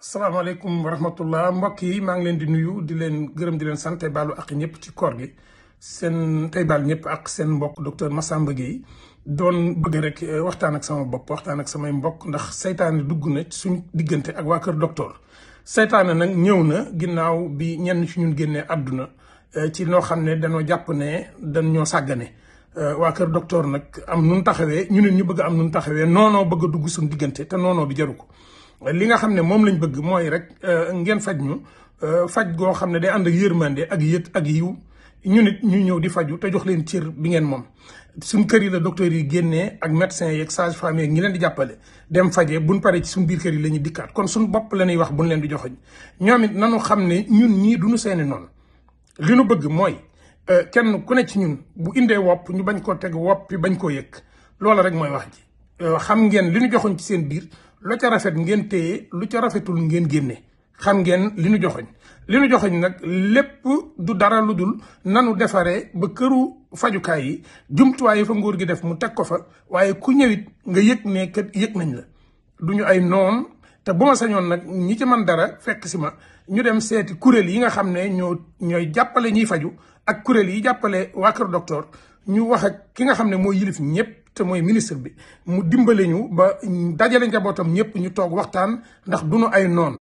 salaamaaleykum wa rahmatullah mbokk yi maa ngi leen di nuyu di leen gërëm di leen sant tey baalu ak ñëpp ci koor gi seen tey baal ñëpp ak seen mbokk docteur Massamba Gueye doon bëgg rek waxtaan ak sama bopp waxtaan ak samay mbokk ndax saytaane dugg na suñ diggante ak waa kër docteur. saytaane nag ñëw na ginnaaw bi ñenn ci ñun génnee àdduna ci loo xam ne dañoo jàpp ne dañ ñoo sàggane waa kër docteur nag am nun taxawee ñu ne ñu bëgg am nun taxawee noonoo bëgg a dugg suñ diggante te noonoo bi jaru ko. li nga xam ne moom lañ bëgg mooy rek ngeen faj ñu faj goo xam ne day ànd ak yërmande ak yët ak yiw ñu nit ñu ñëw di faju te jox leen cër bi ngeen moom. suñ kër yi la docteur yi génnee ak médecins yeeg sage-femme yeeg ñi leen di jàppale dem faje buñ paree ci suñ biir kër yi la ñuy dikkaat kon suñ bopp la ñuy wax buñ leen di joxoñ ñoom it nanu xam ne ñun ñii duñu seeni noonu. li nu bëgg mooy kenn ku ne ci ñun bu indee wopp ñu bañ koo teg wopp bi bañ koo yëg loola rek mooy wax ji. xam ngeen li ñu joxoñ ci seen biir lu ca rafet ngeen téye lu ca rafetul ngeen génne xam ngeen li nu joxoñ nag lépp du dara lu dul nanu defaree ba këru fajukaay yi jumtuwaay yi fa nguur gi def mu teg ko fa waaye ku ñëwit nga yëg ne kat yëg nañ la duñu ay noon. te bu ma sañoon nag ñi ci man dara fekk si ma ñu dem seeti kuréel yi nga xam ne ñooy jàppale ñiy faju ak kuréel yi jàppale waa kër docteur ñu wax ak ki nga xam ne mooy yilif ñëpp te mooy ministre bi mu dimbale ñu ba dajale njabootam ñëpp ñu toog waxtaan ndax duñu ay noon.